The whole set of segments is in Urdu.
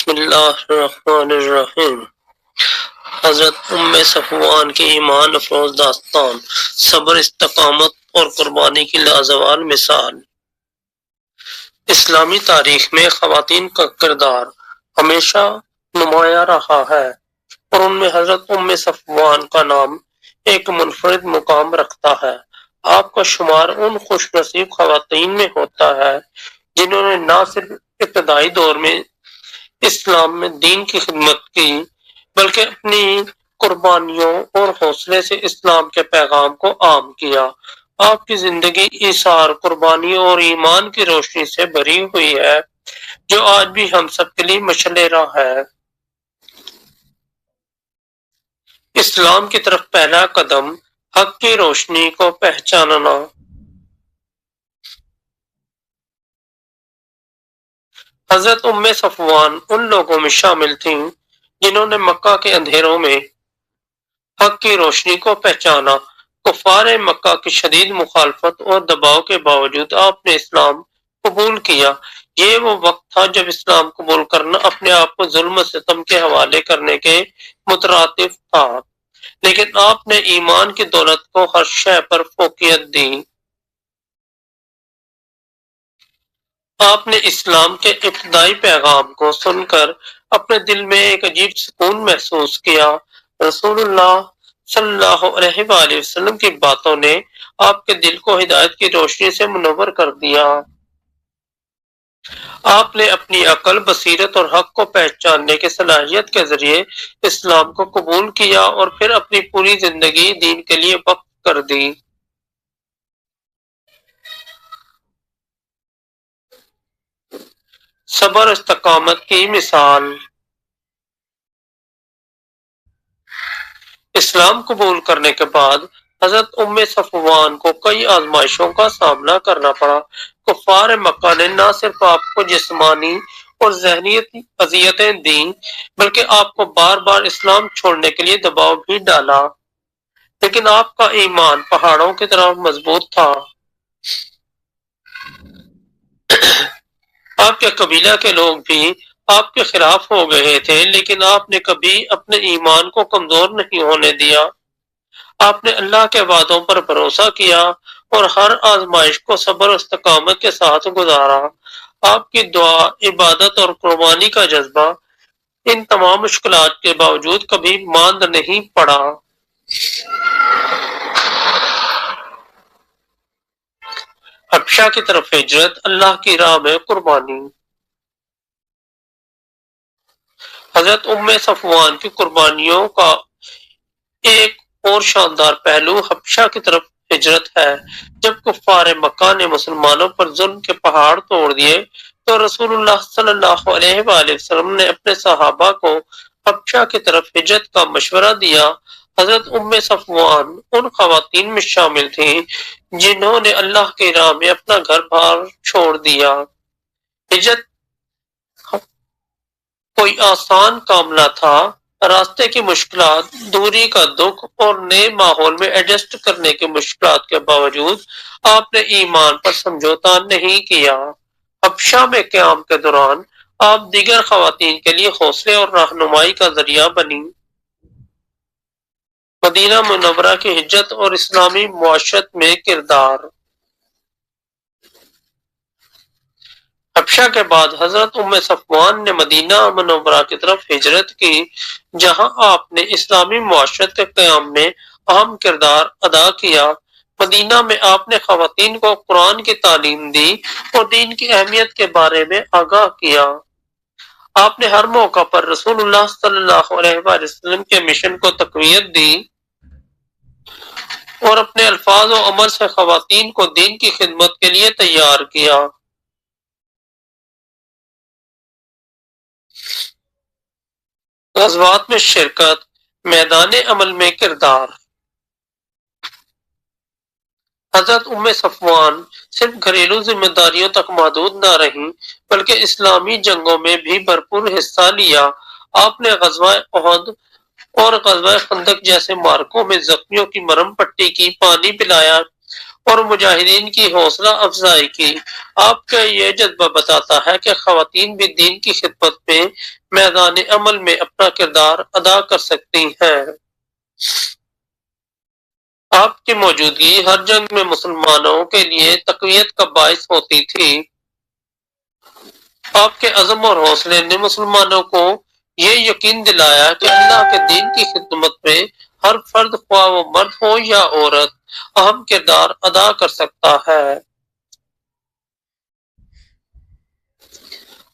بسم اللہ الرحمن الرحیم۔ حضرت صفوان کی ایمان افروز داستان، صبر، استقامت اور قربانی کی لازوال مثال۔ اسلامی تاریخ میں خواتین کا کردار ہمیشہ نمایاں رہا ہے اور ان میں حضرت صفوان کا نام ایک منفرد مقام رکھتا ہے۔ آپ کا شمار ان خوش نصیب خواتین میں ہوتا ہے جنہوں نے نہ صرف ابتدائی دور میں اسلام میں دین کی خدمت کی بلکہ اپنی قربانیوں اور حوصلے سے اسلام کے پیغام کو عام کیا۔ آپ کی زندگی ایثار، قربانی اور ایمان کی روشنی سے بھری ہوئی ہے جو آج بھی ہم سب کے لیے مشعل راہ ہے۔ اسلام کی طرف پہلا قدم، حق کی روشنی کو پہچاننا۔ حضرت صفوان ان لوگوں میں شامل تھیں جنہوں نے مکہ کے اندھیروں میں حق کی روشنی کو پہچانا۔ کفار مکہ کی شدید مخالفت اور دباؤ کے باوجود آپ نے اسلام قبول کیا۔ یہ وہ وقت تھا جب اسلام قبول کرنا اپنے آپ کو ظلم و ستم کے حوالے کرنے کے مترادف تھا، لیکن آپ نے ایمان کی دولت کو ہر شے پر فوقیت دی۔ آپ نے اسلام کے ابتدائی پیغام کو سن کر اپنے دل میں ایک عجیب سکون محسوس کیا۔ رسول اللہ صلی اللہ علیہ وآلہ وسلم کی باتوں نے آپ کے دل کو ہدایت کی روشنی سے منور کر دیا۔ آپ نے اپنی عقل، بصیرت اور حق کو پہچاننے کی صلاحیت کے ذریعے اسلام کو قبول کیا اور پھر اپنی پوری زندگی دین کے لیے وقف کر دی۔ صبر و استقامت کی مثال۔ اسلام قبول کرنے کے بعد حضرت صفوان کو کئی آزمائشوں کا سامنا کرنا پڑا۔ کفار مکہ نے نہ صرف آپ کو جسمانی اور ذہنی اذیتیں دیں بلکہ آپ کو بار بار اسلام چھوڑنے کے لیے دباؤ بھی ڈالا، لیکن آپ کا ایمان پہاڑوں کی طرح مضبوط تھا۔ آپ کے قبیلہ کے لوگ بھی آپ کے خلاف ہو گئے تھے، لیکن آپ نے کبھی اپنے ایمان کو کمزور نہیں ہونے دیا۔ آپ نے اللہ کے وعدوں پر بھروسہ کیا اور ہر آزمائش کو صبر و استقامت کے ساتھ گزارا۔ آپ کی دعا، عبادت اور قربانی کا جذبہ ان تمام مشکلات کے باوجود کبھی ماند نہیں پڑا۔ حبشہ کی طرف ہجرت، اللہ کی راہ میں قربانی۔ حضرت صفوان کی قربانیوں کا ایک اور شاندار پہلو حبشہ کی طرف ہجرت ہے۔ جب کفار مکہ نے مسلمانوں پر ظلم کے پہاڑ توڑ دیے تو رسول اللہ صلی اللہ علیہ وآلہ وسلم نے اپنے صحابہ کو حبشہ کی طرف ہجرت کا مشورہ دیا۔ حضرت صفوان ان خواتین میں شامل تھیں جنہوں نے اللہ کی راہ میں اپنا گھر بار چھوڑ دیا۔ ہجرت کوئی آسان کام نہ تھا۔ راستے کی مشکلات، دوری کا دکھ اور نئے ماحول میں ایڈجسٹ کرنے کی مشکلات کے باوجود آپ نے ایمان پر سمجھوتا نہیں کیا۔ حبشہ میں قیام کے دوران آپ دیگر خواتین کے لیے حوصلے اور رہنمائی کا ذریعہ بنی۔ مدینہ منورہ کی ہجرت اور اسلامی معاشرت میں کردار۔ حبشہ کے بعد حضرت صفوان نے مدینہ منورہ کی طرف ہجرت کی، جہاں آپ نے اسلامی معاشرت کے قیام میں اہم کردار ادا کیا۔ مدینہ میں آپ نے خواتین کو قرآن کی تعلیم دی اور دین کی اہمیت کے بارے میں آگاہ کیا۔ آپ نے ہر موقع پر رسول اللہ صلی اللہ علیہ وآلہ وسلم کے مشن کو تقویت دی اور اپنے الفاظ و عمل سے خواتین کو دین کی خدمت کے لیے تیار کیا۔ غزوات میں شرکت، میدان عمل میں کردار۔ حضرت صفوان صرف گھریلو ذمہ داریوں تک محدود نہ رہیں بلکہ اسلامی جنگوں میں بھی بھرپور حصہ لیا۔ آپ نے غزوہ احد اور غزوہ خندق جیسے معرکوں میں زخمیوں کی مرہم پٹی کی، پانی پلایا اور مجاہدین کی حوصلہ افزائی کی۔ آپ کا یہ جذبہ بتاتا ہے کہ خواتین بھی دین کی خدمت میں میدان عمل میں اپنا کردار ادا کر سکتی ہیں۔ آپ کی موجودگی ہر جنگ میں مسلمانوں کے لیے تقویت کا باعث ہوتی تھی۔ آپ کے عزم اور حوصلے نے مسلمانوں کو یہ یقین دلایا کہ اللہ کے دین کی خدمت میں ہر فرد، خواہ وہ مرد ہو یا عورت، اہم کردار ادا کر سکتا ہے۔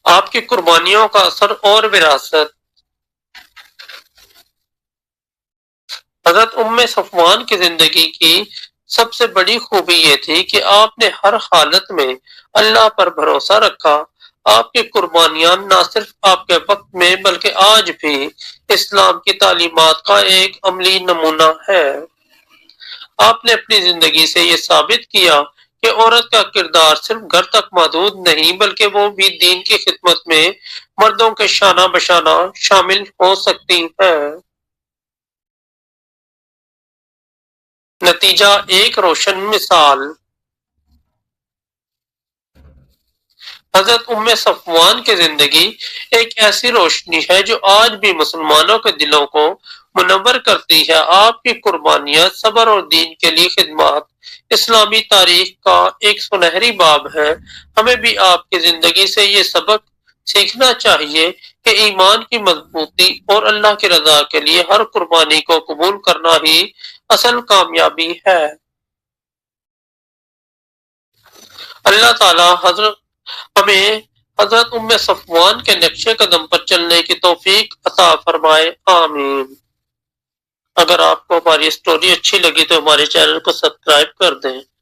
آپ کی قربانیوں کا اثر اور وراثت۔ حضرت ام صفوان کی زندگی کی سب سے بڑی خوبی یہ تھی کہ آپ نے ہر حالت میں اللہ پر بھروسہ رکھا۔ آپ کی قربانیاں نہ صرف آپ کے وقت میں بلکہ آج بھی اسلام کی تعلیمات کا ایک عملی نمونہ ہے۔ آپ نے اپنی زندگی سے یہ ثابت کیا کہ عورت کا کردار صرف گھر تک محدود نہیں بلکہ وہ بھی دین کی خدمت میں مردوں کے شانہ بشانہ شامل ہو سکتی ہے۔ نتیجہ ایک روشن مثال۔ حضرت ام صفوان کی زندگی ایک ایسی روشنی ہے جو آج بھی مسلمانوں کے دلوں کو منور کرتی ہے۔ آپ کی قربانیاں، صبر اور دین کے لیے خدمات اسلامی تاریخ کا ایک سنہری باب ہے۔ ہمیں بھی آپ کی زندگی سے یہ سبق سیکھنا چاہیے کہ ایمان کی مضبوطی اور اللہ کی رضا کے لیے ہر قربانی کو قبول کرنا ہی اصل کامیابی ہے۔ اللہ تعالی ہمیں حضرت ام صفوان کے نقش قدم پر چلنے کی توفیق عطا فرمائے، آمین۔ اگر آپ کو ہماری اسٹوری اچھی لگی تو ہمارے چینل کو سبسکرائب کر دیں۔